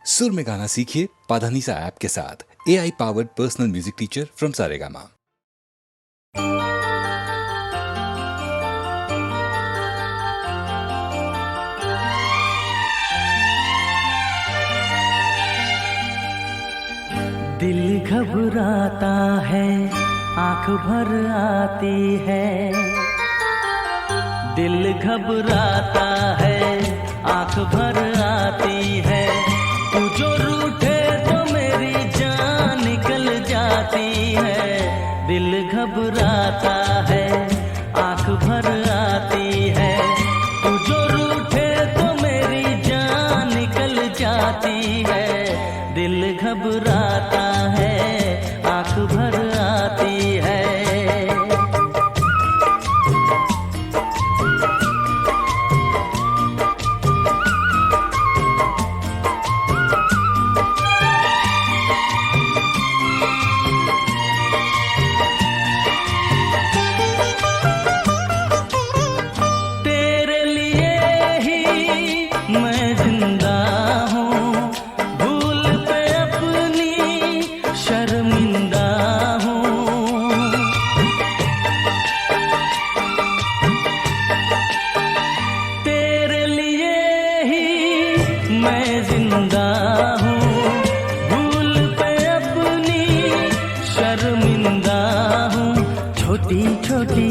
सुर में गाना सीखिए पाधानीसा ऐप के साथ। AI powered personal music teacher from Saregama. दिल घबराता है, आंख भर आती है। दिल घबराता है, आंख भर आती है। तू जो रूठे तो मेरी जान निकल जाती है। दिल घबराता है, आंख भर आती है। तू जो रूठे तो मेरी जान निकल जाती है। दिल घबराता है, आंख भर आती है। तेरे लिए ही मैं जिंदा हूँ, भूल पे अपनी शर्मिंदा हूँ। तेरे लिए ही मैं जिंदा हूँ, भूल पे अपनी शर्मिंदा हूँ। छोटी छोटी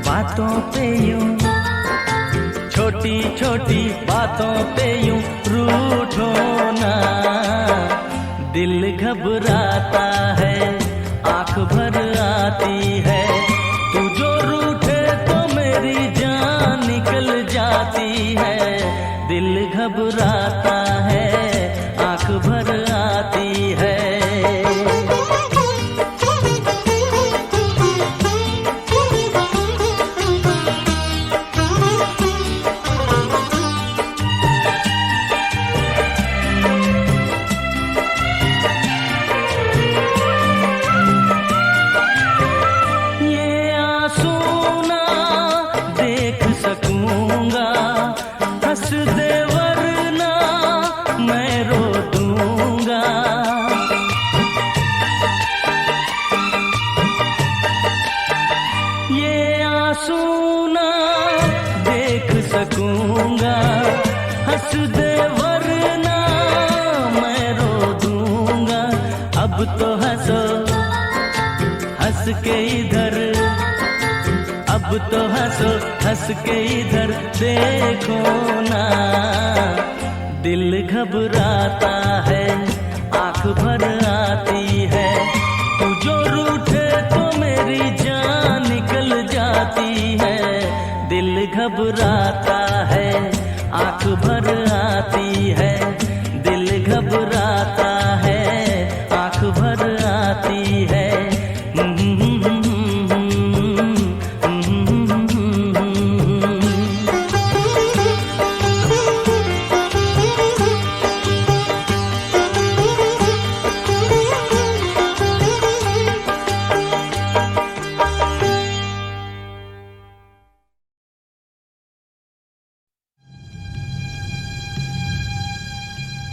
बातों पे यूं, छोटी छोटी बातों पे यूं रूठो ना। दिल घबराता है, आंख भर आती है। तू जो रूठे तो मेरी जान निकल जाती है। दिल घबराता है, आंख भर आती है। ये आंसू ना देख सकूंगा, हंस दे वरना मैं रो दूंगा। ये आंसू ना देख सकूंगा, हंस दे वरना मैं रो दूंगा। अब तो हंसो हंस के इधर, अब तो हंसो हंस के इधर देखो ना। दिल घबराता है, आंख भर आती है। तू जो रूठे तो मेरी जान निकल जाती है। दिल घबराता है, आंख भर आती है। दिल घबराता है, आंख भर आती है।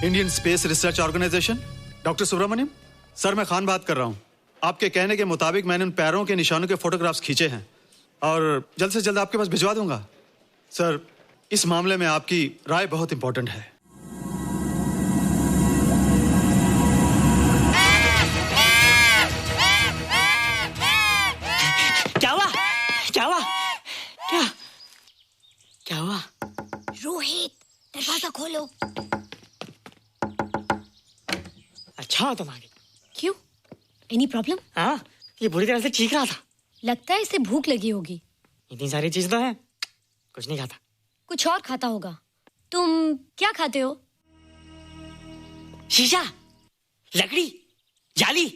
Indian space research organisation, doctor Subramaniam. Sir, मैं खान बात कर रहा हूँ। आपके कहने के मुताबिक मैंने उन पैरों के निशानों के फोटोग्राफ्स खींचे हैं और जल्द से जल्द आपके पास भिजवा दूंगा। सर, इस मामले में आपकी राय बहुत इंपॉर्टेंट है। क्या हुआ? क्या हुआ? क्या क्या हुआ? रोहित, दरवाजा खोलो। अच्छा हो तुम आ गई। क्यों? Any problem? हाँ, ये बुरी तरह से चीख रहा था। लगता है इसे भूख लगी होगी। इतनी सारी चीज तो है, कुछ नहीं खाता। कुछ और खाता होगा। तुम क्या खाते हो? शीशा, लकड़ी, जाली,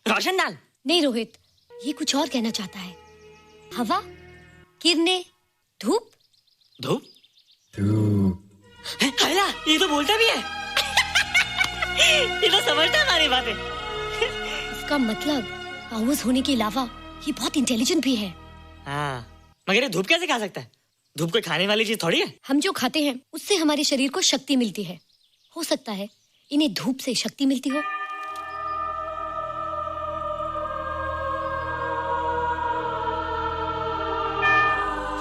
रोशनदान। नहीं रोहित, ये कुछ और कहना चाहता है। हवा, किरणें, धूप। धूप? हैला, ये तो बोलता भी है। ये तो समझता है हमारी बातें। इसका मतलब पाउस होने के अलावा ये बहुत इंटेलिजेंट भी है। हाँ, मगर ये धूप कैसे खा सकता है? धूप कोई खाने वाली चीज थोड़ी है। हम जो खाते हैं उससे हमारे शरीर को शक्ति मिलती है। हो सकता है इन्हें धूप से शक्ति मिलती हो।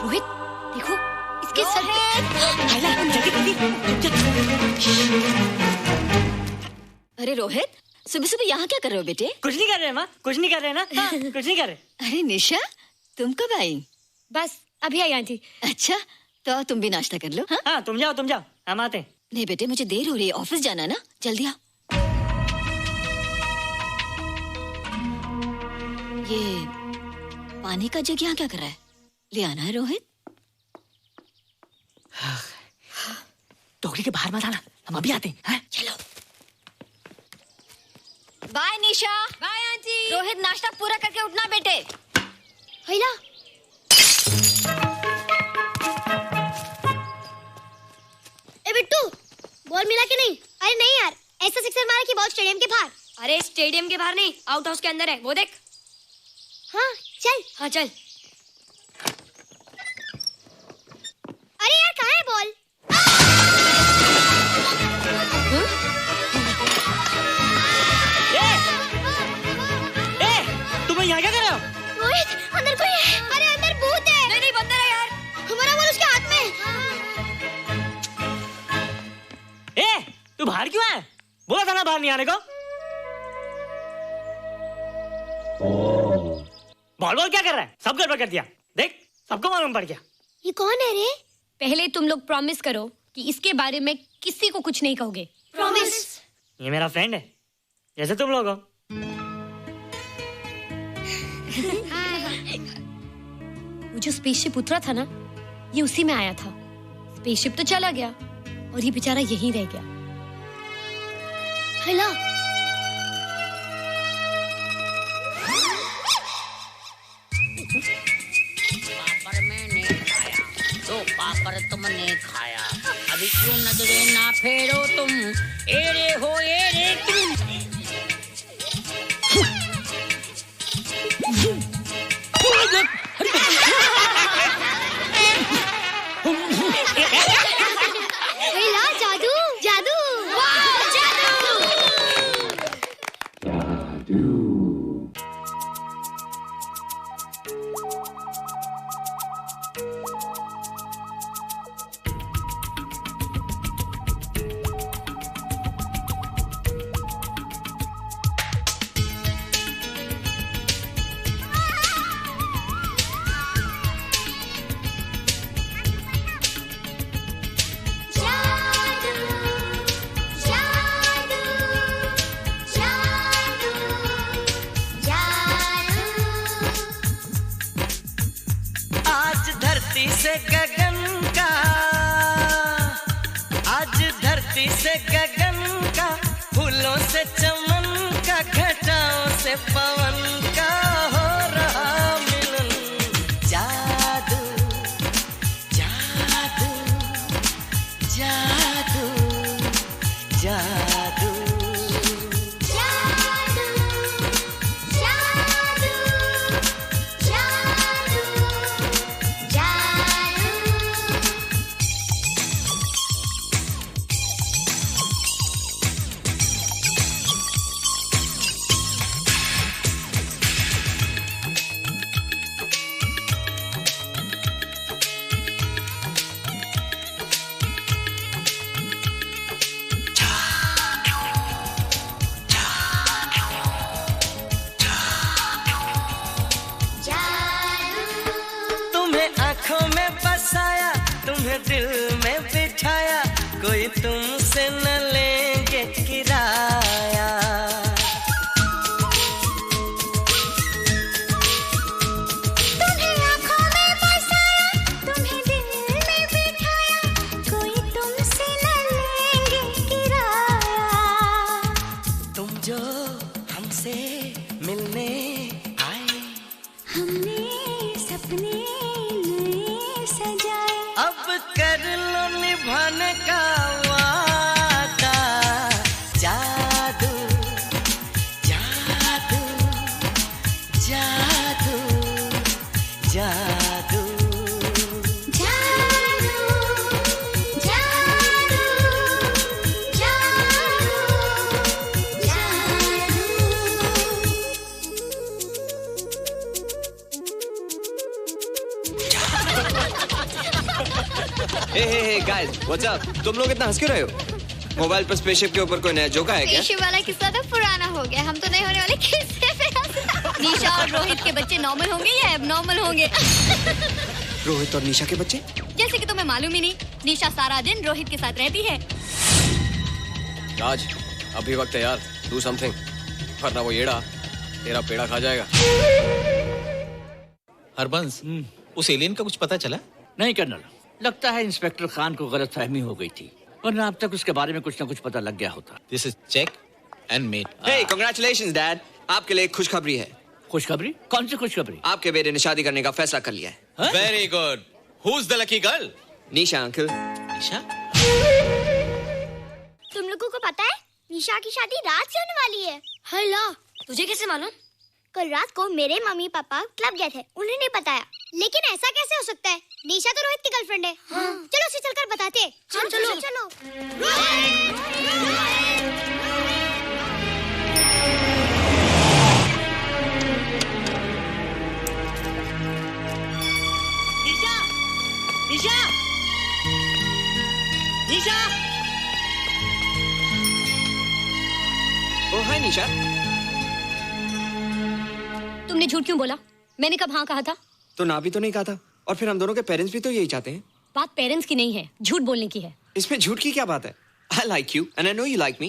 रोहित देखो, इसके सर अरे रोहित, सुबह सुबह यहाँ क्या कर रहे हो बेटे? कुछ नहीं कर रहे माँ, कुछ नहीं कर रहे ना। हाँ, कुछ नहीं कर रहे। अरे निशा, तुम कब आई? बस अभी आई आंटी। अच्छा, तो तुम भी नाश्ता कर लो। हाँ, हाँ तुम जाओ, हम आते हैं। नहीं बेटे, मुझे देर हो रही है, ऑफिस जाना है ना, जल्दी आओ। ये पानी का जग यहाँ क्या कर रहा है? ले आना है रोहित। टोकरी के बाहर मत आना, हम अभी आते हैं। चलो। Bye Nisha. Bye aunty. Rohit, नाश्ता पूरा करके उठना बेटे। हैला, ए बिट्टू, बॉल मिला कि नहीं? अरे नहीं यार, ऐसा सिक्सर मारा कि बॉल स्टेडियम के बाहर। अरे स्टेडियम के बाहर नहीं, आउट हाउस के अंदर है, वो देख। हाँ चल। हाँ चल। अरे यार कहाँ है बॉल? तुम यहाँ क्या कर रहे हो? रोहित, अंदर कोई है। अरे अंदर भूत है। नहीं बंदर है यार। हमारा बॉल उसके हाथ में। तू बाहर क्यों है? बोला था ना बाहर नहीं आने को। बॉल क्या कर रहा है? सब गड़बड़ कर दिया। देख, सबको मालूम पड़ गया। ये कौन है रे? पहले तुम लोग प्रॉमिस करो कि इसके बारे में किसी को कुछ नहीं कहोगे। प्रॉमिस। ये मेरा फ्रेंड है, जैसे तुम लोग हो। वो जो स्पेसशिप उतरा था ना, ये उसी में आया था। स्पेसशिप तो चला गया और ये बेचारा यहीं रह गया। हैला, पापड़ मैंने खाया, दो पापड़ तुमने खाया, अभी क्यों नजरे ना फेरो तुम, एरे हो एरे तुम। हैला, जादू जादू। वाह, जादू। आज धरती से गगन का, आज धरती से गगन का, फूलों से चमन का, घटाओं से पवन का हो रहा मिलन। जादू जादू जादू जादू। आँखों में बसाया, तुम्हें दिल में बिठाया, कोई तुमसे न लेंगे किराया। तुम्हें आँखों में बसाया, तुम्हें दिल में बिठाया, कोई तुमसे न लेंगे किराया। तुम जो हमसे मिलने आए, हमने सपने अब कर लो निभाने का वादा। Guys what's up? तुम लोग इतना हंस क्यों रहे हो? मोबाइल पर स्पेसशिप के ऊपर कोई नया जोक है क्या? स्पेसशिप वाला किस्सा तो पुराना हो गया, हम तो नहीं होने वाले किस्से पे निशा और रोहित के बच्चे नॉर्मल होंगे या एबनॉर्मल होंगे? रोहित और निशा के बच्चे? जैसे कि तुम्हें मालूम ही नहीं, निशा सारा दिन रोहित के साथ रहती है। राज अभी वक्त है यार, डू समथिंग, वरना वो येड़ा तेरा पेड़ा खा जाएगा। हरबंस, उस एलियन का कुछ पता चला? नहीं कर्नल, लगता है इंस्पेक्टर खान को गलतफहमी हो गई थी, वरना अब तक उसके बारे में कुछ न कुछ पता लग गया होता। This is check and met. Hey congratulations dad, आपके लिए एक खुशखबरी है। खुशखबरी? कौन सी खुशखबरी? आपके बेटे ने शादी करने का फैसला कर लिया है। Very good. Who is the lucky girl? Nisha uncle. Nisha? तुम लोगों को पता है निशा की शादी रात से होने वाली है। हल्ला, तुझे कैसे मालूम? कल रात को मेरे मम्मी पापा क्लब गए थे, उन्होंने बताया। लेकिन ऐसा कैसे हो सकता है? निशा तो रोहित की गर्लफ्रेंड है। हाँ। चलो उसे चलकर बताते हैं। चलो चलो चलो। निशा, निशा, निशा। ओ हाय निशा। तुमने झूठ क्यों बोला? मैंने कब हाँ कहा था? तो ना भी तो नहीं कहा था, और फिर हम दोनों के पेरेंट्स भी तो यही चाहते हैं। बात पेरेंट्स की नहीं है, झूठ बोलने की है। इसमें झूठ की क्या बात है? I like you and I know you like me.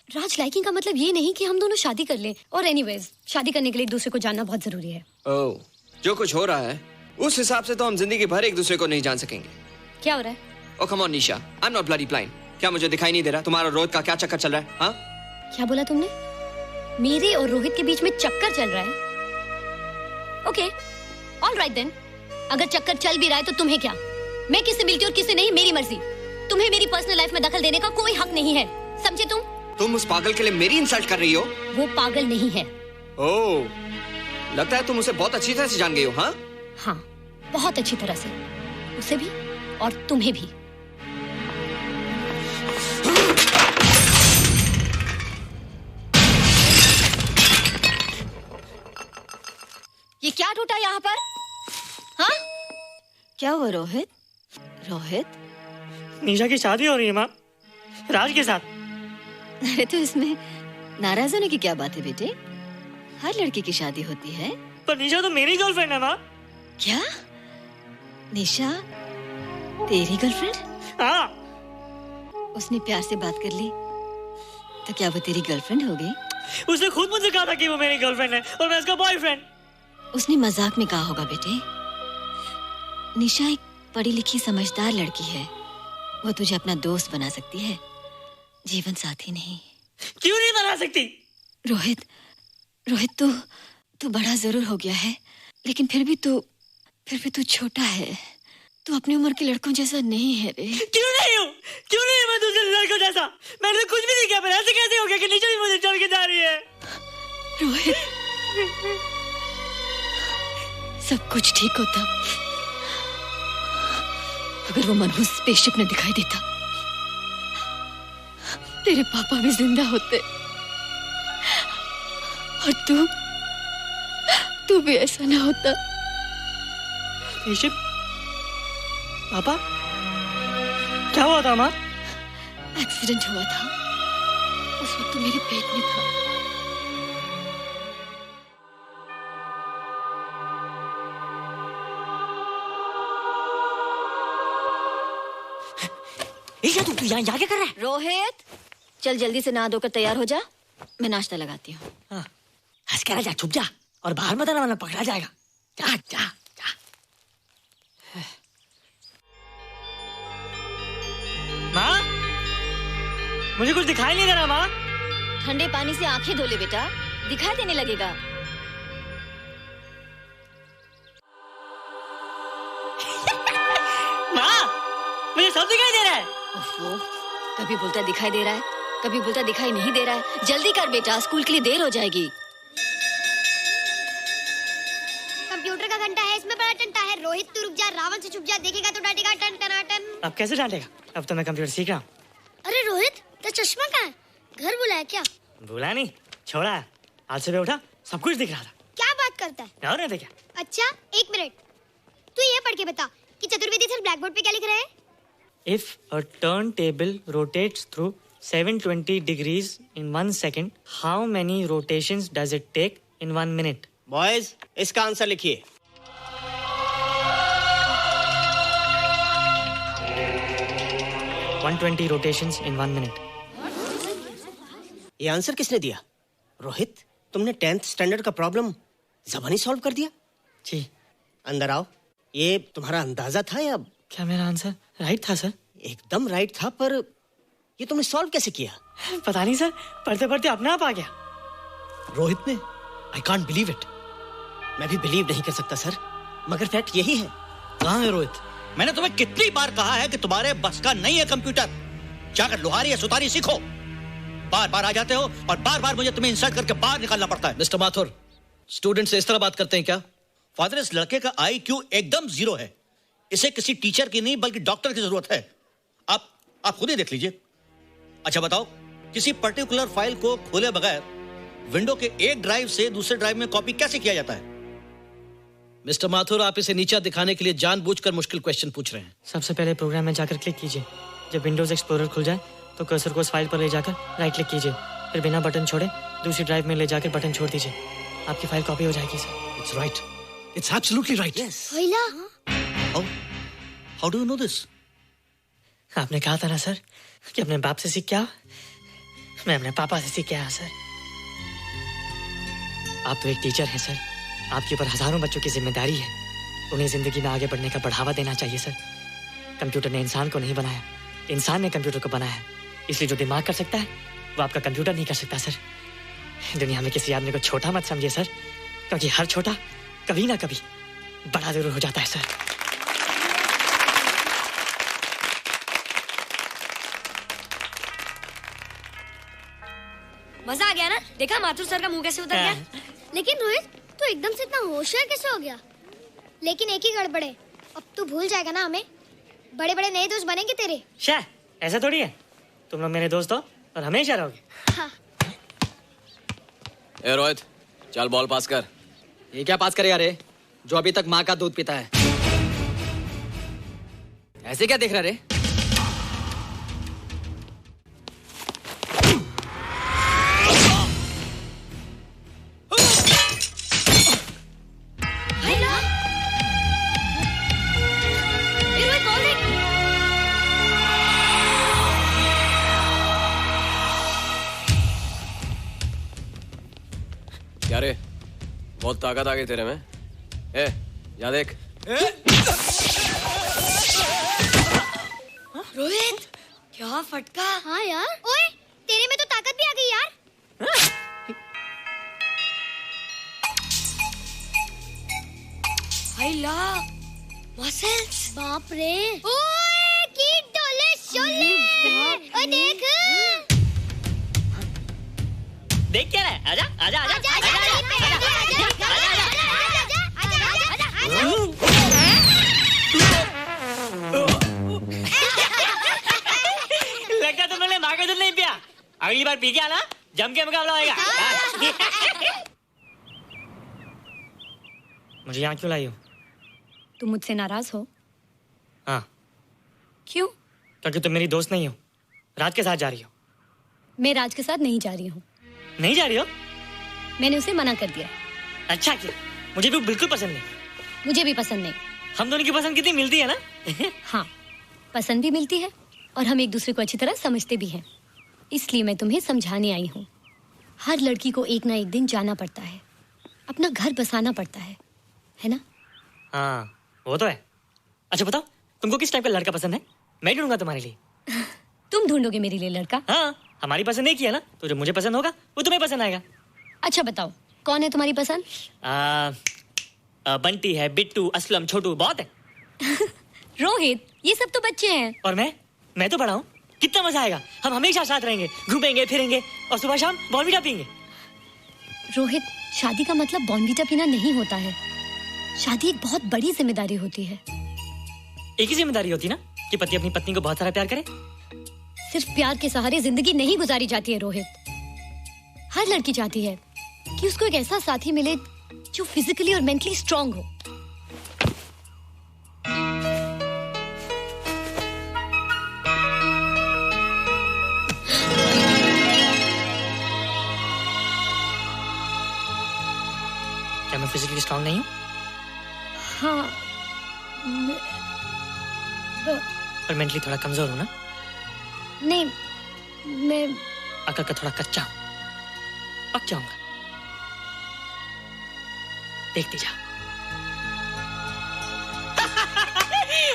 Raj, liking का मतलब ये नहीं कि हम दोनों शादी कर लें। और एनीवेज, शादी करने के लिए एक दूसरे को जानना बहुत जरूरी है। ओह, जो कुछ हो रहा है उस हिसाब से तो हम जिंदगी भर एक दूसरे को नहीं जान सकेंगे। क्या हो रहा है? Oh come on Nisha, I am not bloody blind. क्या मुझे दिखाई नहीं दे रहा तुम्हारा रोहित का क्या चक्कर चल रहा है? हाँ, क्या बोला तुमने? मेरे और रोहित के बीच में चक्कर चल रहा है? Okay, all right then. अगर चक्कर चल भी रहा है तो तुम्हें क्या? मैं किससे मिलती हूँ और किससे नहीं, मेरी मर्जी। तुम्हें मेरी पर्सनल लाइफ में दखल देने का कोई हक नहीं है, समझे तुम? तुम उस पागल के लिए मेरी इंसल्ट कर रही हो? वो पागल नहीं है। ओह, लगता है तुम उसे बहुत अच्छी तरह से जान गई हो। हाँ हाँ, बहुत अच्छी तरह से, उसे भी और तुम्हें भी। ये क्या टूटा यहाँ पर? हाँ, क्या हुआ रोहित? रोहित, निशा की शादी हो रही है माँ, राज के साथ। अरे तो इसमें नाराज होने की क्या बात है बेटे? हर लड़की की शादी होती है। पर निशा तो मेरी गर्लफ्रेंड है माँ। क्या? निशा तेरी गर्लफ्रेंड? हाँ। उसने प्यार से बात कर ली तो क्या वो तेरी गर्लफ्रेंड हो गई? उसने खुद मुझसे कहा था कि वो मेरी गर्लफ्रेंड है और मैं उसका बॉयफ्रेंड। उसने मजाक में कहा होगा बेटे। निशा एक पढ़ी लिखी समझदार लड़की है, वो तुझे अपना दोस्त बना सकती है, जीवन साथी नहीं। क्यों नहीं बना सकती? रोहित, रोहित तू बड़ा जरूर हो गया है, लेकिन फिर भी तू छोटा है। तू अपनी उम्र के लड़कों जैसा नहीं है रे। क्यों नहीं हूँ? क्यों नहीं है मैं दूसरे लड़कों जैसा? मैंने तो कुछ भी नहीं किया, पर ऐसे कैसे हो गया कि निशा भी मुझे चल के जा रही है? रोहित, सब कुछ ठीक होता अगर वो मनहूस स्पेसशिप न दिखाई देता। तेरे पापा भी जिंदा होते और तू भी ऐसा ना होता। स्पेसशिप? पापा? क्या हुआ था माँ? एक्सीडेंट हुआ था, उस वक्त तू मेरे पेट में था। तू यहाँ क्या कर रहा है? रोहित, चल जल्दी से नहा धोकर तैयार हो जा, मैं नाश्ता लगाती हूँ। हंस कर जा, छुप जा और बाहर मत आना वरना पकड़ा जाएगा। जा जा जा। माँ, मुझे कुछ दिखाई नहीं दे रहा माँ। ठंडे पानी से आंखें धो ले बेटा, दिखाई देने लगेगा। माँ, मुझे सब दिखाई दे रहा है। कभी बोलता दिखाई दे रहा है, कभी बोलता दिखाई नहीं दे रहा है। जल्दी कर बेटा, स्कूल के लिए देर हो जाएगी। कंप्यूटर का घंटा है, इसमें बड़ा टंटा है। रोहित तू रुक जा, रावण से छुप जा, देखेगा तो डांटेगा टन टनाटन। अब कैसे डांटेगा? अब तो मैं कंप्यूटर सीख रहा हूँ। अरे रोहित, तेरा चश्मा कहाँ है? घर बुलाया क्या? भूला नहीं, छोड़ा। आज सुबह उठा, सब कुछ दिख रहा था। क्या बात करता है? और नहीं देखा। अच्छा, एक मिनट, तू ये पढ़ के बता कि चतुर्वेदी सर ब्लैक बोर्ड पे क्या लिख रहे हैं? If a turntable rotates through 720 degrees in 1 second, how many rotations does it take in 1 minute? Boys, इसका आंसर लिखिए. 120 rotations in 1 minute. ये आंसर किसने दिया? रोहित, तुमने 10th स्टैंडर्ड का प्रॉब्लम ज़बानी सॉल्व कर दिया? जी. अंदर आओ. ये तुम्हारा अंदाजा था या? क्या मेरा आंसर राइट था सर? एकदम राइट था, पर ये तुमने सॉल्व कैसे किया? पता नहीं सर, पढ़ते पढ़ते अपने आप आ गया. रोहित ने? I can't believe it. मैं भी बिलीव नहीं कर सकता सर, मगर फैक्ट यही है. कहाँ है रोहित? मैंने तुम्हें कितनी बार कहा है कि तुम्हारे बस का नहीं है कंप्यूटर. जाकर लोहारी या सुतारी सीखो. बार बार आ जाते हो और बार बार मुझे तुम्हें इंसल्ट करके बाहर निकालना पड़ता है. मिस्टर माथुर, स्टूडेंट से इस तरह बात करते हैं क्या? फादर, इस लड़के का IQ एकदम 0 है. इसे किसी टीचर की नहीं बल्कि डॉक्टर की जरूरत है. आप खुद ही देख लीजिए. अच्छा बताओ, किसी पर्टिकुलर फाइल को खोले बगैर विंडो के एक ड्राइव से दूसरे ड्राइव में कॉपी कैसे किया जाता है? मिस्टर माथुर, आप इसे नीचा दिखाने के लिए जानबूझकर मुश्किल क्वेश्चन पूछ रहे हैं. सबसे पहले प्रोग्राम में जाकर क्लिक कीजिए. जब विंडोज एक्सप्लोरर खुल जाए तो कर्सर को उस फाइल पर ले जाकर राइट क्लिक कीजिए. फिर बिना बटन छोड़े दूसरी ड्राइव में ले जाकर बटन छोड़ दीजिए. आपकी फाइल कॉपी हो जाएगी sir. It's right. It's absolutely right. How do you know this? आपने कहा था ना सर कि अपने बाप से सीख के आओ. मैं अपने पापा से सीख के आया सर. आप तो एक टीचर हैं सर. आपके ऊपर हजारों बच्चों की जिम्मेदारी है. उन्हें जिंदगी में आगे बढ़ने का बढ़ावा देना चाहिए सर. कंप्यूटर ने इंसान को नहीं बनाया, इंसान ने कंप्यूटर को बनाया. इसलिए जो दिमाग कर सकता है वो आपका कंप्यूटर नहीं कर सकता सर. दुनिया में किसी आदमी को छोटा मत समझिए सर, क्योंकि हर छोटा कभी ना कभी बड़ा जरूर हो जाता है सर. मजा आ गया ना? देखा माथुर सर का मुंह कैसे उतर गया? लेकिन रोहित, तू एकदम से इतना होशियार कैसे हो गया? लेकिन एक ही गड़बड़ है, अब तू भूल जाएगा ना हमें. बड़े बड़े नए दोस्त बनेंगे तेरे. शाह, ऐसा थोड़ी है. तुम लोग मेरे दोस्त हो और हमेशा रहोगे. हाँ. ए रोहित, चल बॉल पास कर. ये क्या पास करेगा रे, जो अभी तक माँ का दूध पीता है? ऐसे क्या देख रहा रे? क्या रे, बहुत ताकत आ गई तेरे में. ए, या देख. रोहित, क्या फटका. हाँ यार. ओए, तेरे में तो ताकत भी आ गई यार. हाय ला, मसल्स. बाप रे. ओए, कीट डोले शोले. ओए देख. देख क्या है? आजा आजा आजा लगता तुमने माँ का दूध नहीं पिया. अगली बार पी के आना, जम के मुकाबला होएगा. मुझे यहाँ क्यों लाई हो? तुम मुझसे नाराज हो? हाँ. क्यों? क्योंकि तुम मेरी दोस्त नहीं हो. राज के साथ जा रही हो. मैं राज के साथ नहीं जा रही हूँ. नहीं जा रही हो? मैंने उसे मना कर दिया. अच्छा किया. मुझे भी बिल्कुल पसंद नहीं. मुझे भी पसंद नहीं. हम दोनों की पसंद कितनी मिलती है ना. हाँ, पसंद भी मिलती है और हम एक दूसरे को अच्छी तरह समझते भी हैं. इसलिए मैं तुम्हें समझाने आई हूँ. हर लड़की को एक ना एक दिन जाना पड़ता है, अपना घर बसाना पड़ता है ना? हाँ, वो तो है. अच्छा बताओ, तुमको किस टाइप का लड़का पसंद है? मैं ढूंढूंगा तुम्हारे लिए. तुम ढूंढोगे मेरे लिए लड़का? हाँ, हमारी पसंद एक ही है ना, तो जो मुझे पसंद होगा वो तुम्हें पसंद आएगा. अच्छा बताओ, कौन है तुम्हारी पसंद? बंटी है, बिट्टू, असलम, छोटू, बहुत है. रोहित, ये सब तो बच्चे हैं. और मैं तो बड़ा हूँ. कितना मजा आएगा. हम हमेशा साथ रहेंगे, घूमेंगे फिरेंगे और सुबह शाम बॉर्नवीटा पीएंगे. रोहित, शादी का मतलब बॉर्नवीटा पीना नहीं होता है. शादी एक बहुत बड़ी जिम्मेदारी होती है. एक ही जिम्मेदारी होती है ना कि पति अपनी पत्नी को बहुत सारा प्यार करे. सिर्फ प्यार के सहारे जिंदगी नहीं गुजारी जाती है रोहित. हर लड़की चाहती है कि उसको एक ऐसा साथी मिले जो फिजिकली और मेंटली स्ट्रांग हो. फिजिकली स्ट्रांग नहीं हूँ? हाँ पर मेंटली थोड़ा कमजोर हूँ ना? नहीं, मैं अकल का थोड़ा कच्चा हूँ, पक जाऊंगा, देखती जा।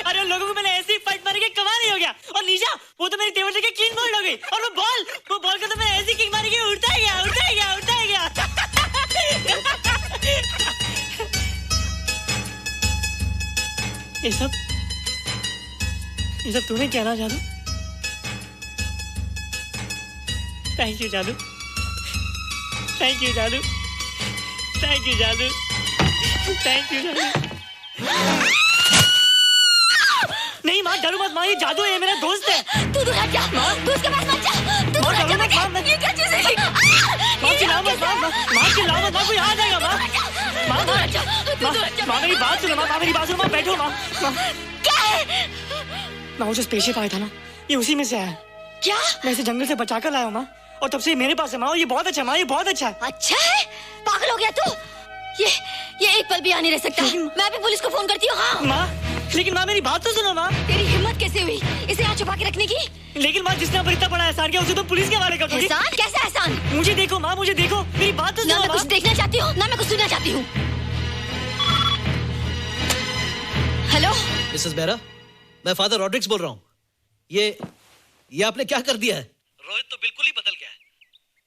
अरे लोगों को मैंने ऐसी फाइट मारी कि कमाल ही हो गया। और निशा, वो तो मेरी टेबल से क्लीन बोल्ड हो गई। और वो बॉल का तो मैंने ऐसी किक मारी कि उड़ता ही गया। ये सब तूने क्या ना जादू? थैंक यू जादू, थैंक यू जादू, थैंक यू जादू, थैंक यू जादू। नहीं माँ, डरो मत माँ, ये जादू है, मेरा दोस्त है। तू दूर हट जा, तू उसके पास मत जा, तू दूर हट जा बेटे। ये क्या चीज़ है? माँ चिल्लाओ मत, माँ चिल्लाओ मत, माँ कोई आ जाएगा माँ। माँ मेरी बात सुनो, माँ मेरी बात सुनो, माँ बैठो माँ। क्या है? माँ वो जो स्पेसशिप आया था ना, ये उसी में से आया। क्या? मैं इसे जंगल से बचा कर लाया हूँ माँ, और तब से मेरे पास है माँ, और ये बहुत अच्छा है माँ, ये बहुत अच्छा है। अच्छा है? पागल हो गया तू? ये एक पल भी आ नहीं रह सकता। मैं भी पुलिस को फोन करती हूँ। हाँ माँ, लेकिन माँ मेरी बात तो सुनो माँ। तेरी हिम्मत कैसे हुई इसे यहाँ छुपा के रखने की? लेकिन माँ, जिसने इतना बड़ा एहसान किया उसे तो पुलिस के हवाले कर दोगी। एहसान? कैसा एहसान? मुझे देखो माँ, मुझे देखो, मेरी बात तो सुनो। ना मैं कुछ देखना चाहती हूँ, ना मैं कुछ सुनना चाहती हूँ। हेलो मिसेस बेरा, मैं फादर रॉड्रिक्स बोल रहा हूँ। ये आपने क्या कर दिया है? रोहित तो बिल्कुल ही बदल गया है।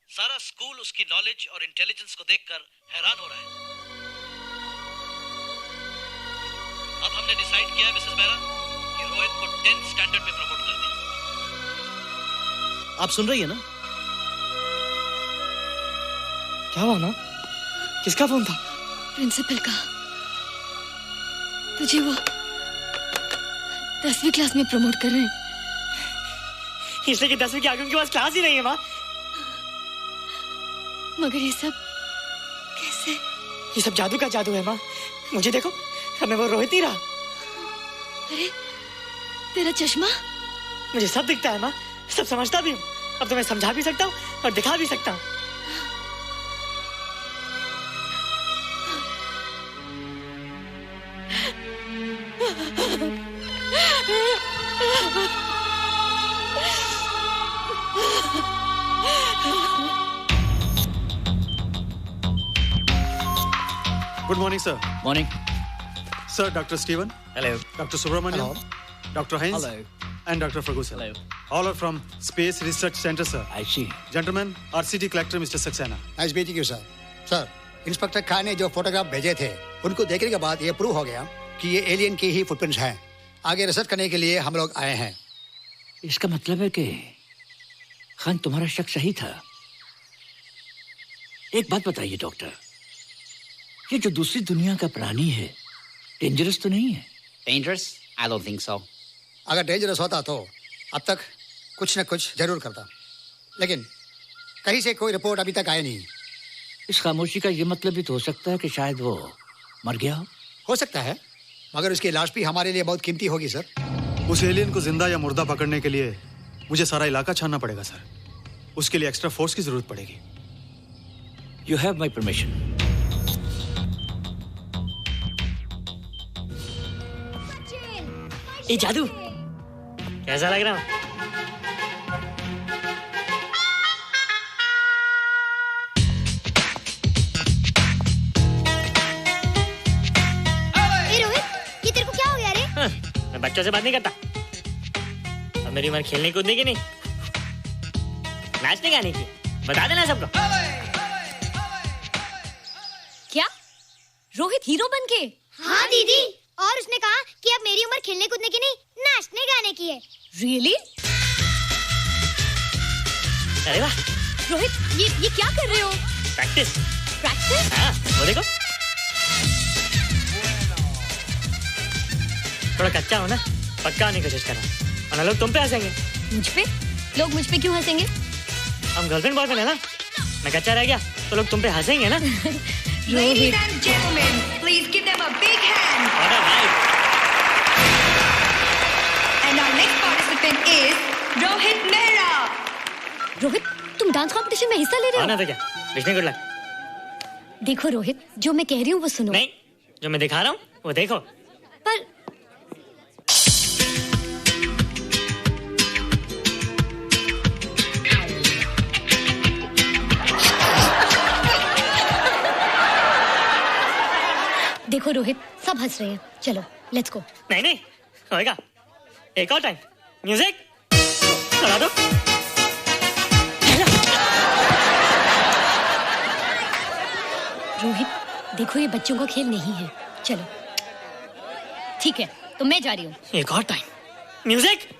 सारा स्कूल उसकी नॉलेज और इंटेलिजेंस को देखकर हैरान हो रहा है। अब हमने डिसाइड किया है मिसेस बेरा कि रोहित को 10th स्टैंडर्ड में प्रमोट कर दें। आप सुन रही है ना? क्या हुआ माँ? किसका फोन था? प्रिंसिपल का। तुझे वो 10वीं क्लास में प्रमोट कर रहे हैं। इसलिए कि 10वीं के आगे उनके पास क्लास ही नहीं है माँ। मगर ये सब कैसे? ये सब जादू का जादू है माँ। मुझे देखो, अब मैं वो रोहित नहीं रहा। अरे तेरा चश्मा? मुझे सब दिखता है माँ, सब समझता भी हूँ। अब तो मैं समझा भी सकता हूँ और दिखा भी सकता हूँ। Good morning, sir. Morning. Sir, Dr. Steven. Hello. Dr. Subramaniam. Dr. Heinz. Hello. And Dr. Ferguson. Hello. All are from Space Research Center, sir. I see. Gentlemen, RCT collector Mr. Saxena. Nice meeting you sir. Sir, inspector Khan ने जो photograph भेजे थे, उनको देखने के बाद ये prove हो गया कि ये एलियन की ही फुटप्रिंट्स हैं। आगे रिसर्च करने के लिए हम लोग आए हैं। इसका मतलब है कि खान, तुम्हारा शक सही था। एक बात बताइए डॉक्टर, ये जो दूसरी दुनिया का प्राणी है, डेंजरस तो नहीं है? Dangerous? I don't think so. अगर डेंजरस होता तो अब तक कुछ न कुछ जरूर करता, लेकिन कहीं से कोई रिपोर्ट अभी तक आई नहीं। इस खामोशी का ये मतलब भी तो हो सकता है कि शायद वो मर गया हो सकता है, मगर उसकी लाश भी हमारे लिए बहुत कीमती होगी सर। उस एलियन को जिंदा या मुर्दा पकड़ने के लिए मुझे सारा इलाका छानना पड़ेगा सर। उसके लिए एक्स्ट्रा फोर्स की जरूरत पड़ेगी। You have my permission. ये जादू कैसा लग रहा है? रोहित, ये तेरे को क्या हो गया रे? मैं बच्चों से बात नहीं करता। अब मेरी उम्र खेलने कूदने की नहीं, नाचने गाने की। बता देना सबको। क्या रोहित हीरो बन के? हाँ दीदी, और उसने कहा कि अब मेरी उम्र खेलने कूदने की नहीं, नाचने गाने की है। Really? अरे वाह रोहित, ये क्या कर रहे हो? प्रैक्टिस। प्रैक्टिस? हाँ, वो देखो। थोड़ा कच्चा हो ना, पक्का होने की कोशिश करना, वरना लोग तुम पे हंसेंगे। मुझ पे? लोग मुझ पे क्यों हंसेंगे? हम गर्लफ्रेंड बॉयफ्रेंड है ना, मैं कच्चा रह गया तो लोग तुम पे हंसेंगे ना। Ladies and gentlemen, please give them a big hand. What a hype. And our next participant is Rohit Mehra. Rohit, तुम डांस कंपटीशन में हिस्सा ले रहे हो? ना तो क्या, विश मी गुड लक। देखो रोहित, जो मैं कह रही हूँ वो सुनो। नहीं, जो मैं दिखा रहा हूँ वो देखो। पर देखो रोहित, सब हंस रहे हैं। चलो लेट्स गो। नहीं नहीं होएगा। एक और टाइम। म्यूजिक चला दो। रोहित देखो, ये बच्चों का खेल नहीं है। चलो ठीक है, तो मैं जा रही हूँ। एक और time. Music.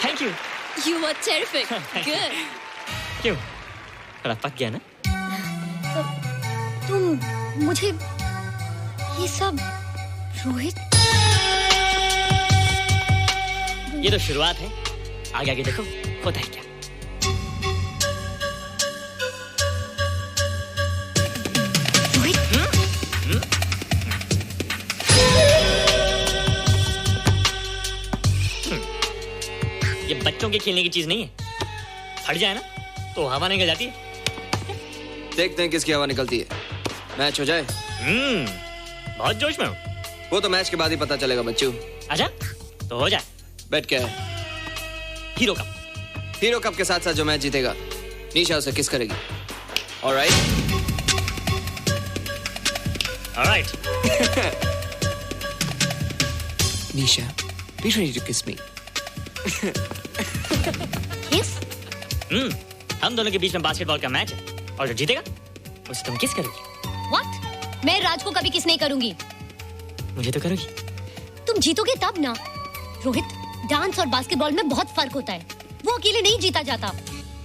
Thank you. You were terrific. Good. क्यों? थोड़ा पक गया ना? तुम मुझे ये सब रोहित, ये तो शुरुआत है, आगे आगे देखो होता है क्या। ये बच्चों के खेलने की चीज नहीं है, फट जाए ना तो हवा निकल जाती है। देखते हैं किसकी हवा निकलती है। मैच हो जाए। बहुत जोश में हूँ। वो तो मैच के बाद ही पता चलेगा बच्चू। अच्छा तो हो जाए। बेट क्या है? Hero cup. हीरो कप के साथ साथ जो मैच जीतेगा निशा उसे किस करेगी। Alright? Alright. Nisha, be ready to kiss me. Kiss? हम दोनों के बीच में बास्केटबॉल का मैच है और जो जीतेगा उसे तुम किस करोगी। What? मैं राज को कभी किस नहीं करूंगी। मुझे तो करोगी। तुम जीतोगे तब ना। रोहित, डांस और बास्केटबॉल में बहुत फर्क होता है, वो अकेले नहीं जीता जाता।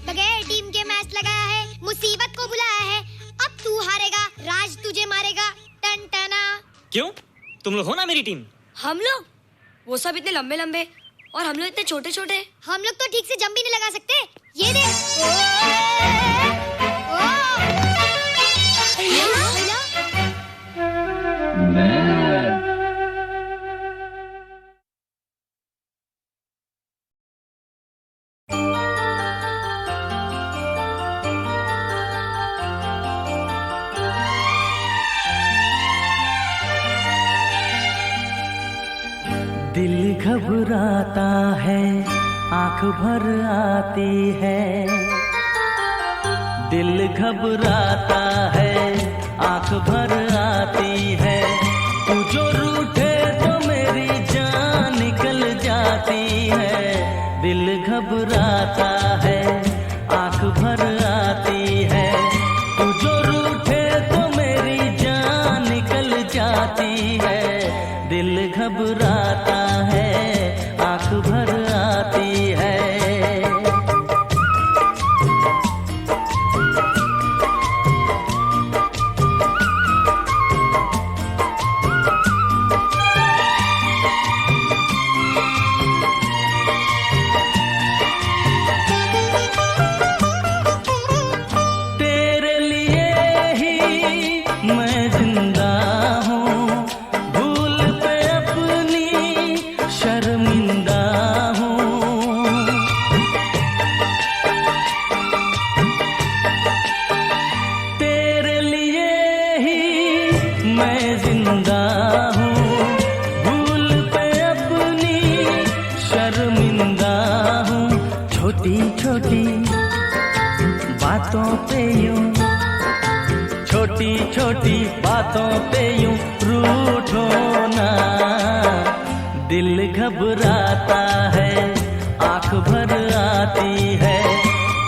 बगैर टीम के मैच लगाया है, मुसीबत को बुलाया है। अब तू हारेगा, राज तुझे मारेगा। टन टना। क्यों? तुम लोग हो ना मेरी टीम। हम लोग? वो सब इतने लंबे लंबे और हम लोग इतने छोटे छोटे। हम लोग तो ठीक से जंप भी नहीं लगा सकते। ये देख। दिल घबराता है, आंख भर आती है। दिल घबराता है, आंख भर आती है। तू जो रूठे तो मेरी जान निकल जाती है। दिल घबराता है, आंख भर आती है। तू जो रूठे तो मेरी जान निकल जाती है। दिल घबराता है, आंख भर आती है। तेरे लिए ही मैं जिंदा हूँ, भूल पे अपनी शर्मिंदा हूँ। तेरे लिए ही मैं जिंदा हूँ, भूल पे अपनी शर्मिंदा हूँ। छोटी छोटी बातों पे यूं, छोटी छोटी बातों पे यूं रूठो ना। दिल घबराता है, आंख भर आती है।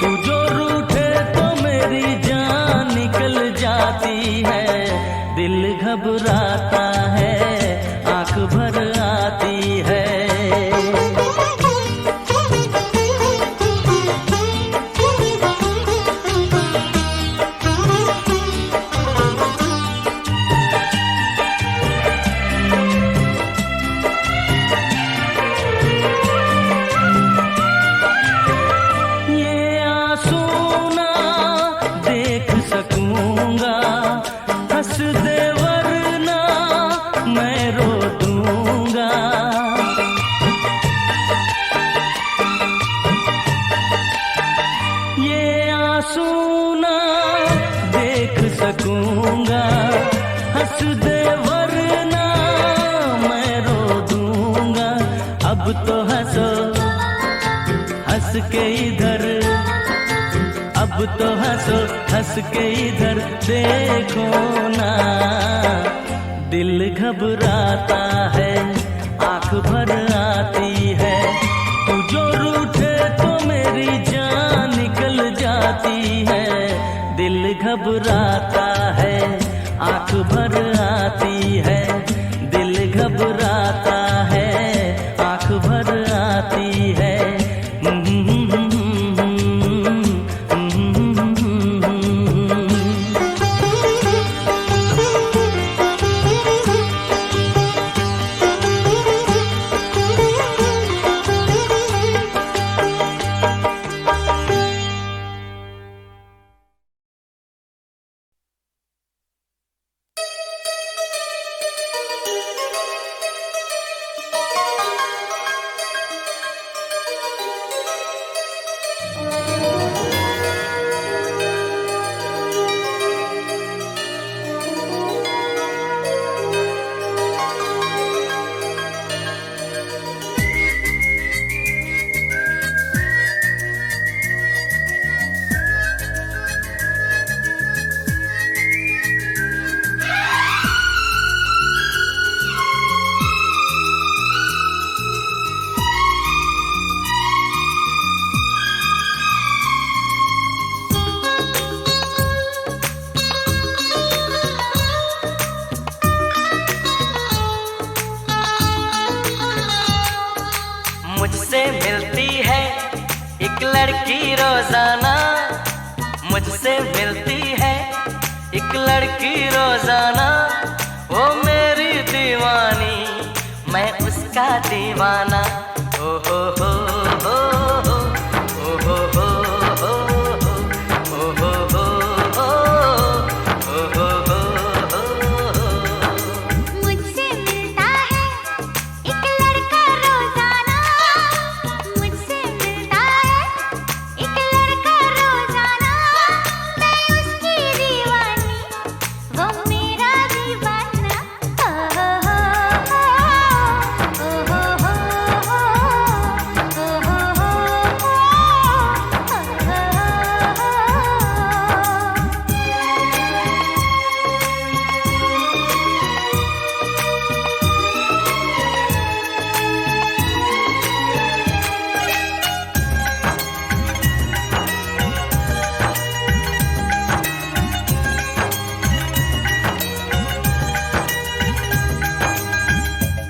तू जो रूठे तो मेरी जान निकल जाती है। दिल घबराता है, आंख भर आती है। ये आंसू ना देख सकूंगा, हंस दे वरना मैं रो दूंगा। ये आंसू ना देख सकूंगा, हंस दे वरना मैं रो दूंगा। अब तो हंसो, हंस के इधर, अब तो हंसो, हंस के इधर देखो ना। दिल घबराता है, आंख भर आती है। तू जो रूठे तो मेरी जान निकल जाती है। दिल घबराता है, आंख भर आती है। दिल घबराता है, आंख भर आती है। मुझसे मिलती है एक लड़की रोजाना, मुझसे मिलती है एक लड़की रोजाना। वो मेरी दीवानी, मैं उसका दीवाना। ओ हो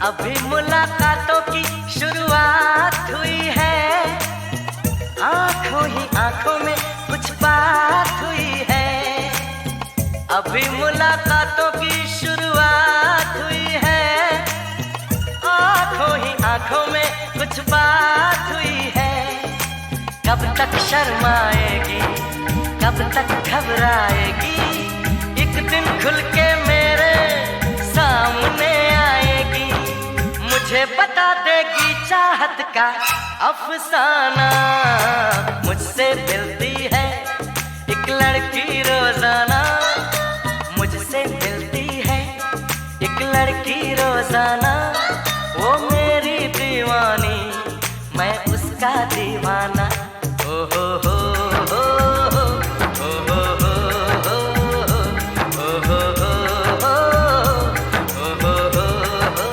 अभी मुलाकातों की शुरुआत हुई है, आंखों ही आंखों में कुछ बात हुई है। अभी मुलाकातों की शुरुआत हुई है, आंखों ही आंखों में कुछ बात हुई है। कब तक शर्माएगी, कब तक घबराएगी, एक दिन खुल के मेरे सामने आएगी। मुझे बता देगी चाहत का अफसाना, मुझसे मिलती है एक लड़की रोजाना, मुझसे मिलती है एक लड़की रोजाना। वो मेरी दीवानी, मैं उसका दीवाना। ओ हो हो हो हो, ओ हो हो हो, ओ हो हो हो, ओ हो हो हो।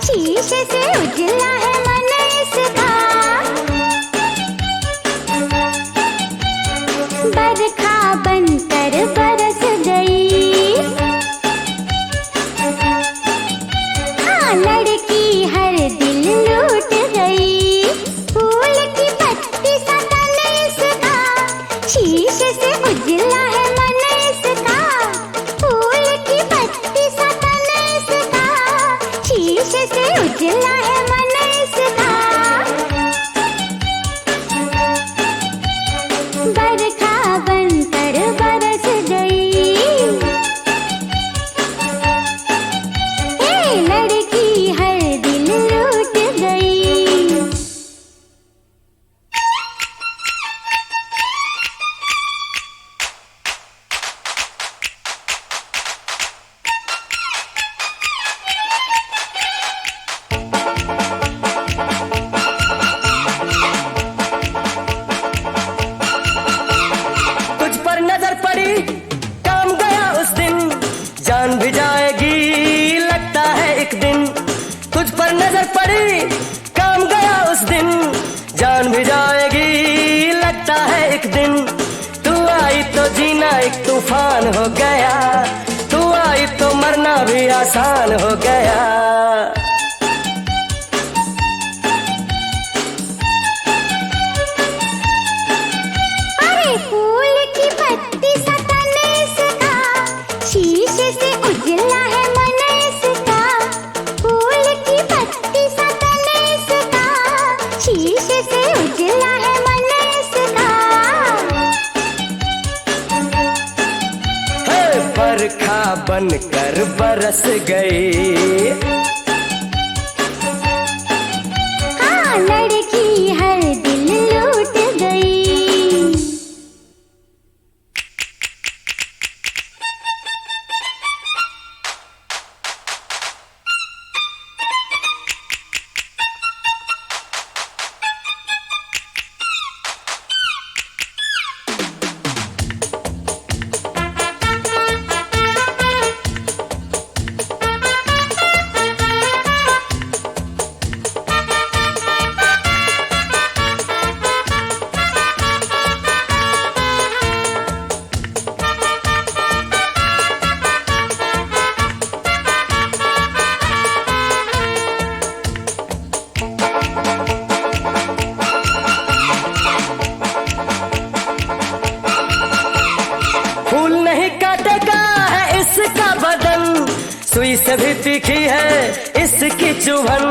शीशे से उजला है मन इसका। जान भी जाएगी लगता है एक दिन। तू आई तो जीना एक तूफान हो गया, तू आई तो मरना भी आसान हो गया। अरे फूल की पत्ती सा तन इसका, शीशे से उजला है मन इसका। फूल की पत्ती सा तन इसका, शीशे से उजला है मन इसका। हे बरखा बनकर बरस गई, हाँ लड़की हर दिल लूट गई। फूल नहीं काटेगा है इसका बदन, सुई से भी तीखी है इसकी चुभन।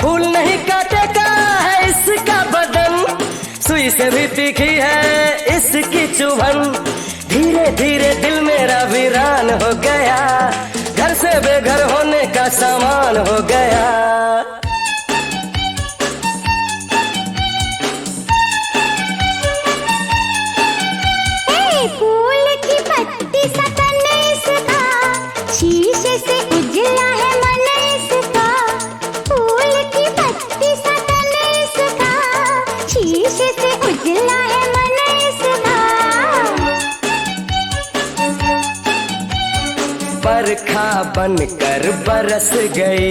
फूल नहीं काटेगा है इसका बदन, सुई से भी तीखी है इसकी चुभन। धीरे धीरे दिल मेरा वीरान हो गया, घर से बेघर होने का सामान हो गया। फूल की पत्ती सा तन इसका, शीशे से उजला है मन इसका। फूल की पत्ती सा तन इसका, शीशे से उजला है मन इसका। बरखा बनकर बरस गई,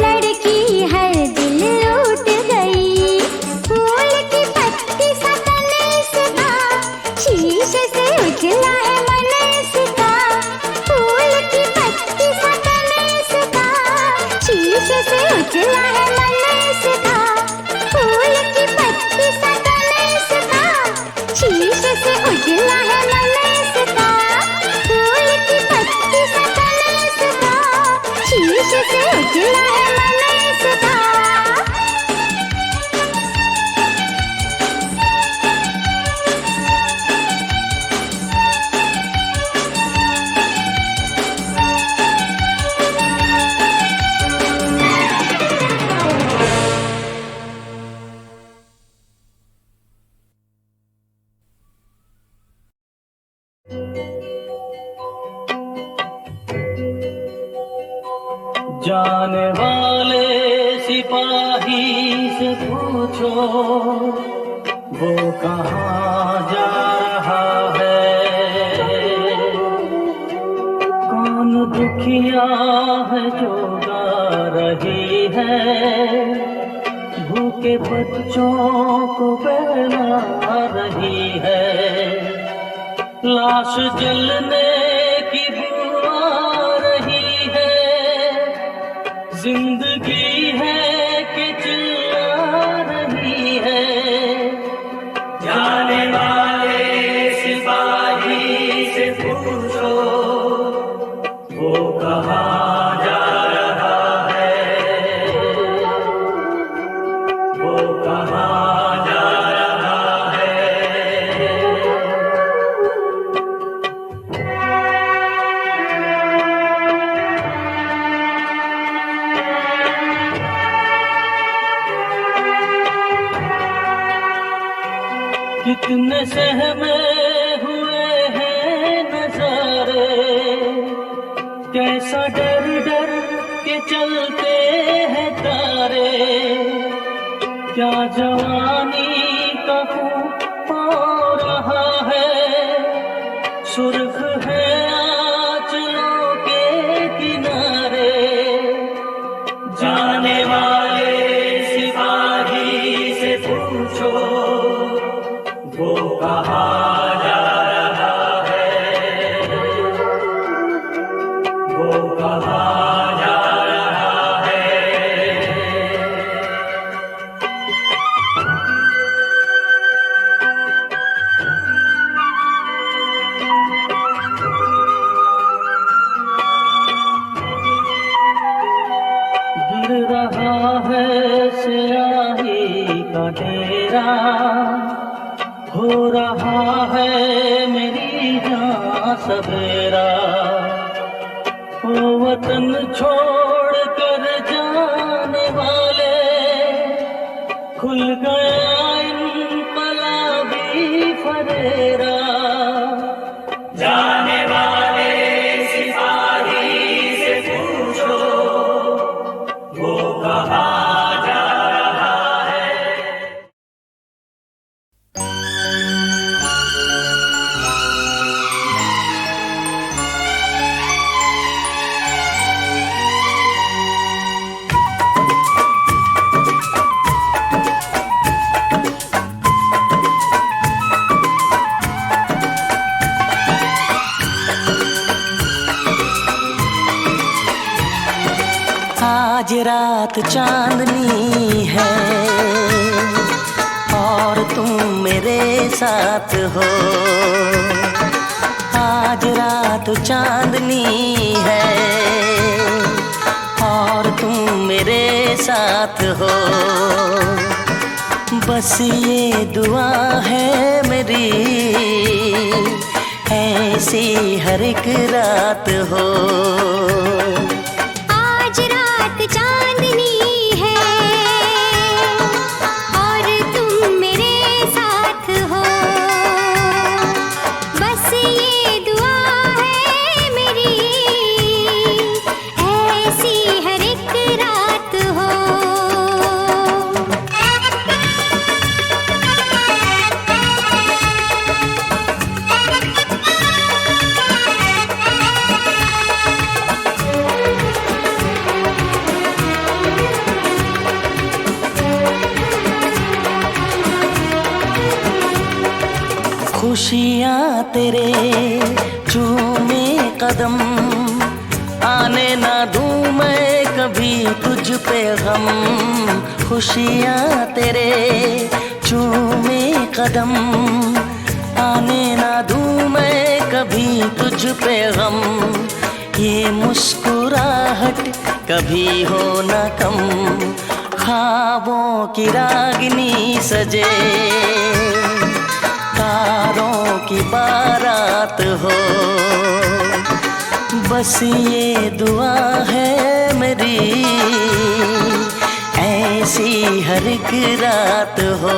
लड़की हर दिल लूट गई। फूल की पत्ती सा तन इसका, शीशे से उजला है मन इसका। फूल की पत्ती सा तन इसका, शीशे से उजला है मन इसका। फूल की पत्ती सा तन इसका, शीशे से उजला है मन इसका। फूल की पत्ती सा तन इसका, शीशे से उजला है मन इसका। जाने वाले सिपाही से पूछो वो कहाँ जा रहा है। कौन दुखिया है जो गा रही है, भूखे बच्चों को बहला रही है। लाश जलने की बू आ रही है, जिंदगी है कि चिल्ला रही है। जाने वाले सिपाही से पूछो वो कहाँ जा रहा है, वो कहाँ जा रहा है। कितने सहमे हुए हैं नजारे, कैसा डर डर के चलते हैं तारे। क्या जवानी का हो रहा है, सुर्ख है आंचलों के किनारे। जान ढूंढ रहा है स्याही का डेरा, हो रहा है मेरी जान सवेरा। ओ वतन छोड़ कर जाने वाले, खुल गया इनकलाबी फरेरा। जाने वाले सिपाही से पूछो, वो कहाँ जा रहा है। आज रात चांदनी है और तुम मेरे साथ हो। आज रात चांदनी है और तुम मेरे साथ हो। बस ये दुआ है मेरी, ऐसी हर एक रात हो। चांदनी है और तुम मेरे साथ हो। बस ये दुआ है मेरी, ऐसी हर एक रात हो। खुशियाँ तेरे चूमे कदम, आने ना दूँ मैं कभी तुझ पे गम। खुशियाँ तेरे चूमे कदम, आने ना दूँ मैं कभी तुझ पे गम। ये मुस्कुराहट कभी हो ना कम, ख्वाबों की रागिनी सजे, तारों की बारात हो। बस ये दुआ है मेरी, ऐसी हर एक रात हो।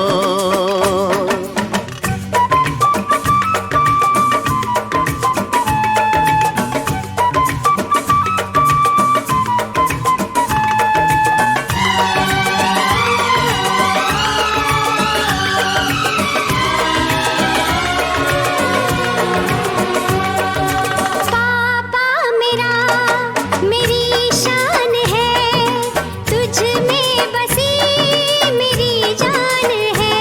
तुझ में बसी मेरी जान है।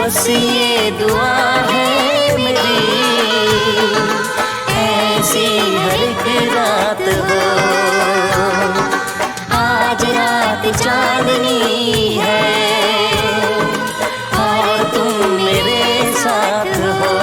बस ये दुआ है मेरी, ऐसी हर एक रात हो, आज रात चांदनी है और तुम मेरे साथ हो।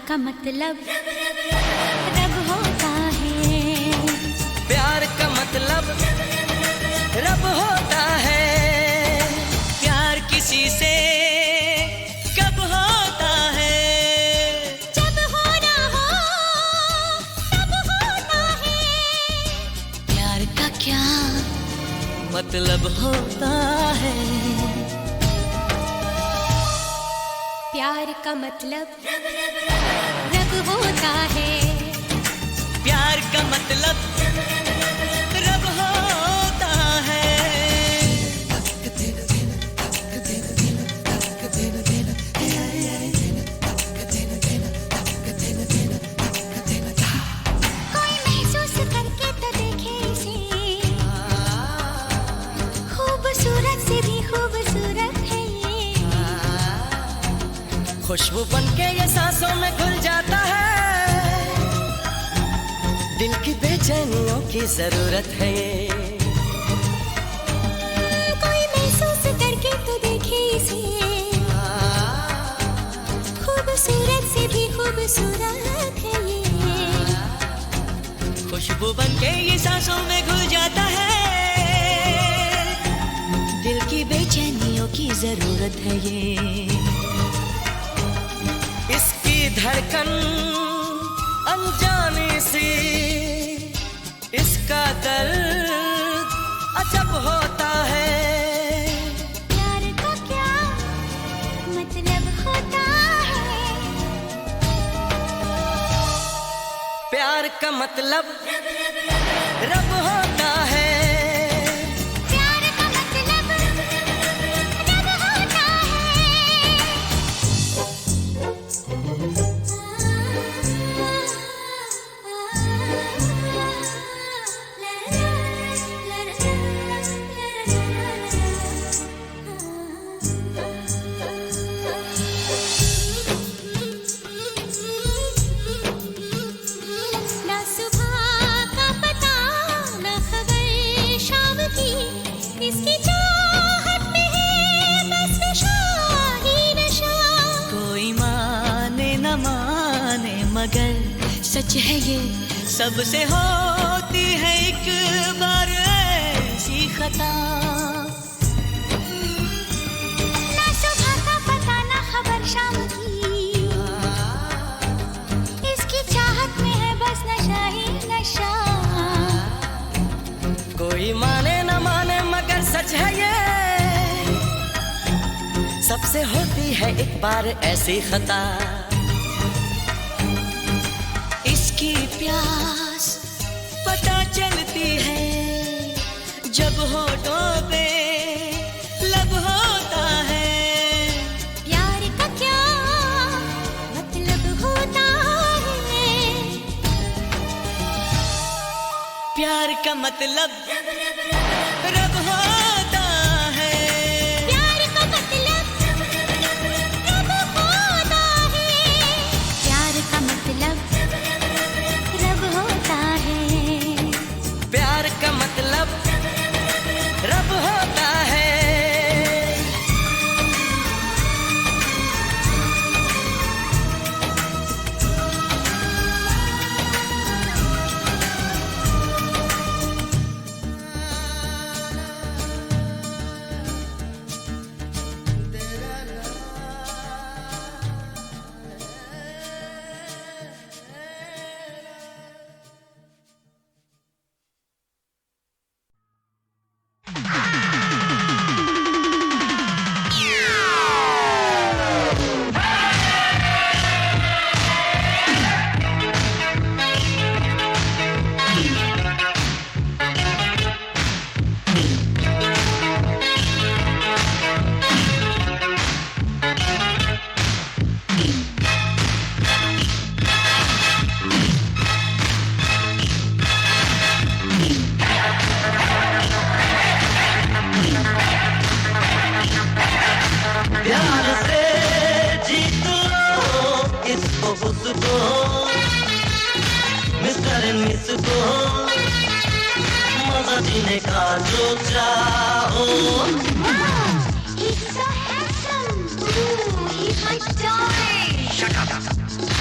का मतलब रब होता है, प्यार का मतलब रब होता है, प्यार किसी से कब होता है, जब होना हो तब होता है, प्यार का क्या मतलब होता है, प्यार का मतलब रब होता है, प्यार का मतलब रब होता है। कोई महसूस करके तो देखे इसे, खूबसूरत से भी खूबसूरत है ये, खुशबू बनके ये सांसों में घुल जाता है, दिल की बेचैनियों की जरूरत है ये, कोई महसूस करके तो देखे इसे, खूबसूरत से भी खूबसूरत है ये, खुशबू बनके ये सांसों में घुल जाता है, दिल की बेचैनियों की जरूरत है ये, इसकी धड़कन अनजाने से, इसका दर्द अजब होता है, प्यार का क्या मतलब होता है, प्यार का मतलब रब होता है, प्यार का मतलब रब होता ना सुबह का पता ना खबर शाम की, इसकी चाहत में है बस नशा ही नशा, कोई माने न माने मगर सच है ये, सबसे होती है एक बार ऐसी खता, ना सुबह का पता ना खबर शाम की, इसकी चाहत में है बस नशा ही नशा, कोई माने न माने मगर सच है ये, सबसे होती है एक बार ऐसी खता, इसकी प्यास पता चलती है जब होठों पे लब होता है, प्यार का क्या मतलब होता है, प्यार का मतलब रब होता को, मिस्टर एंड मिस को, मजा जीने का जो चाहो।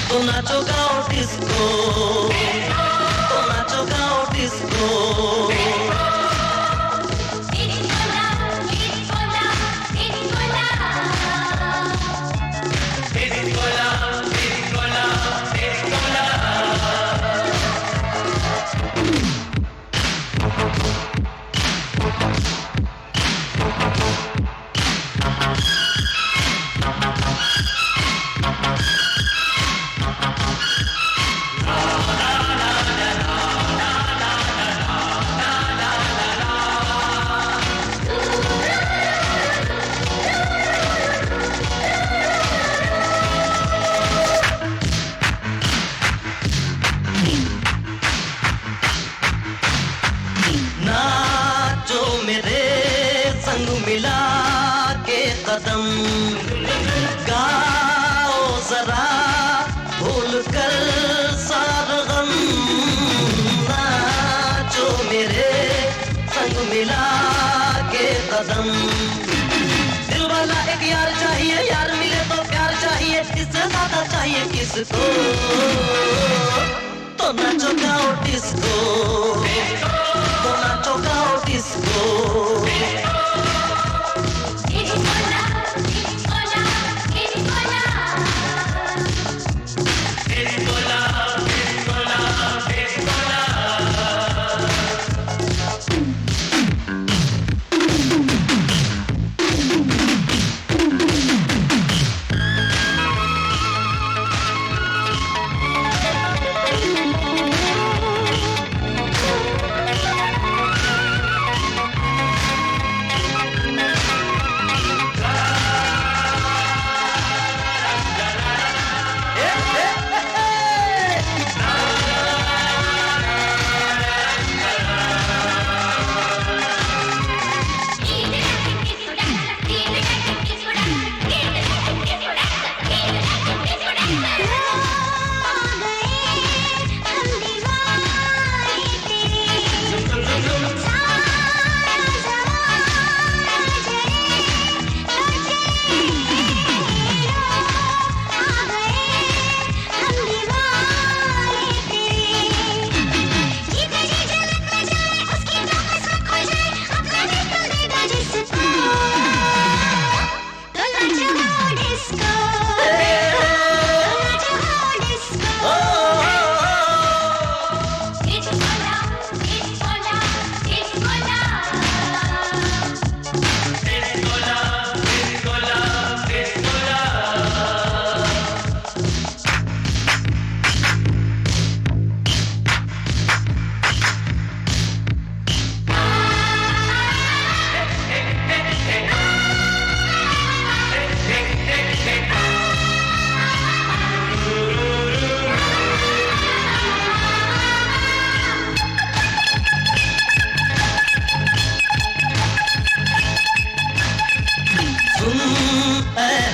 तो नाचो गाओ डिस्को, तो नाचो गाओ डिस्को। कदम गाओ जरा भूल कर सारा गम, नाचो मेरे संग मिला के कदम। दिल वाला एक यार चाहिए, यार मिले तो प्यार चाहिए, इससे ज्यादा चाहिए किसको। तो नाचो गाओ डिस्को, तो नाचो गाओ डिस्को।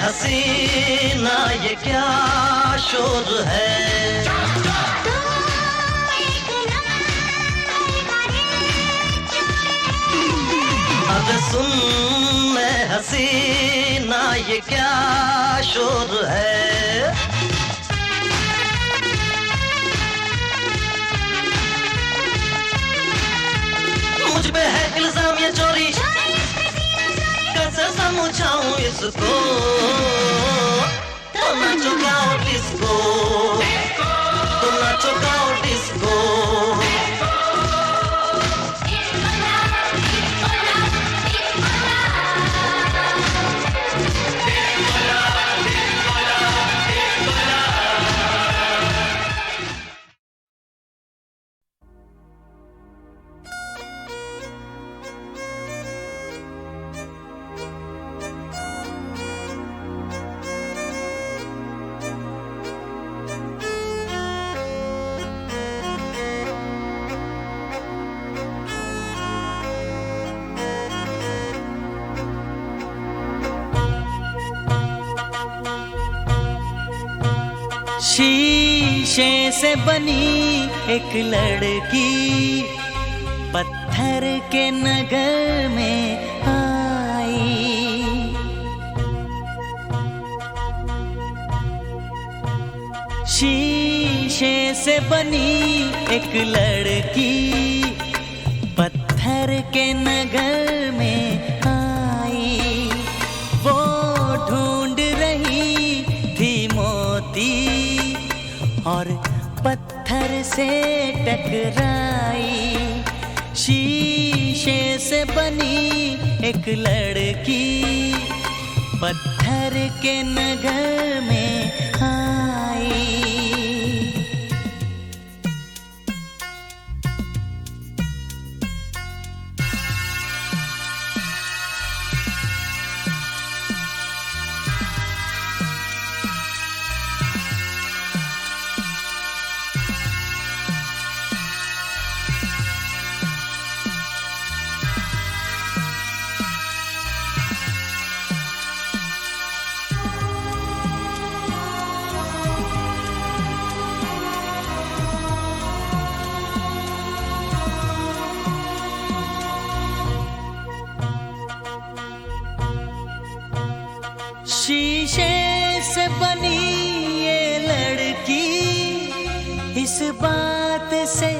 हसीना ये क्या शोर है, अब सुन मैं हसीना ये क्या शोर है। मुझ पे है इल्जाम ये चोरी, कैसे समझाऊं इसको। तो नाचो गाओ डिस्को, तो नाचो गाओ डिस्को। शीशे से बनी एक लड़की पत्थर के नगर में आई। शीशे से बनी एक लड़की पत्थर के नगर में आई। वो ढूंढ रही थी मोती और पत्थर से टकराई। शीशे से बनी एक लड़की पत्थर के नगर में आई। शीशे से बनी ये लड़की इस बात से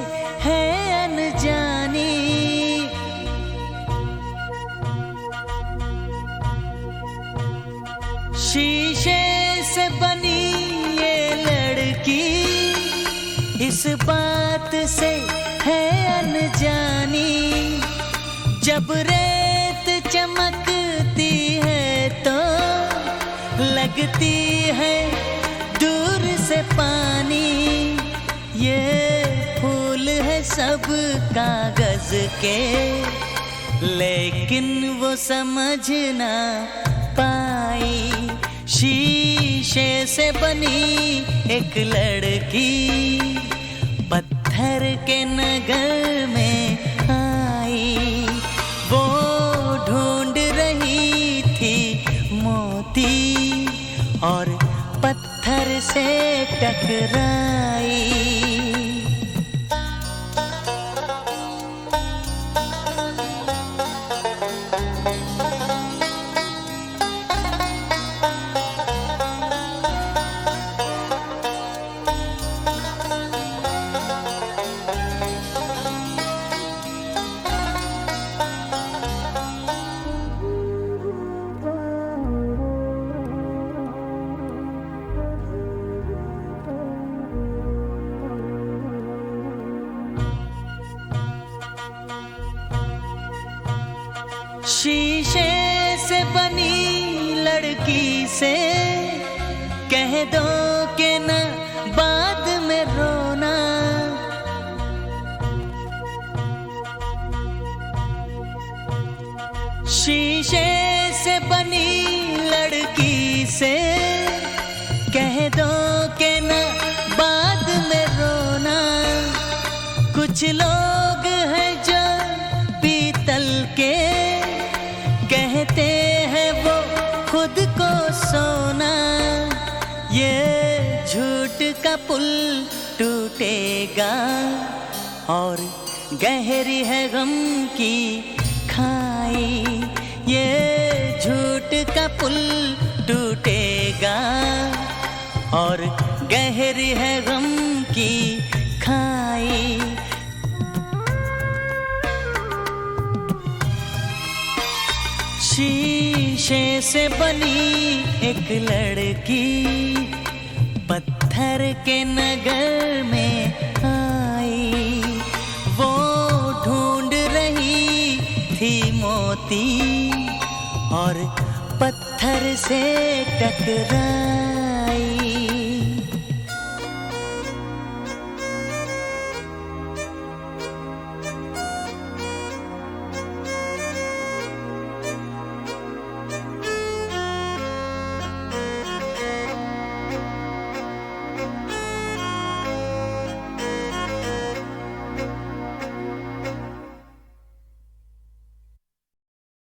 है अनजानी। शीशे से बनी ये लड़की इस बात से है अनजानी। जब रेत चमकती है तो लगती है दूर से पानी। ये फूल है सब कागज के लेकिन वो समझ ना पाई। शीशे से बनी एक लड़की पत्थर के नगर में आई। वो ढूंढ रही थी मोती और पत्थर से टकराई। शीशे से बनी लड़की से कह दो कि न बाद में रोना। शीशे से बनी लड़की से कह दो कि न बाद में रोना। कुछ लोग हैं जो पीतल के कहते हैं वो खुद को सोना। ये झूठ का पुल टूटेगा और गहरी है गम की खाई। ये झूठ का पुल टूटेगा और गहरी है गम की खाई। शीशे से बनी एक लड़की पत्थर के नगर में आई। वो ढूंढ रही थी मोती और पत्थर से टकराई।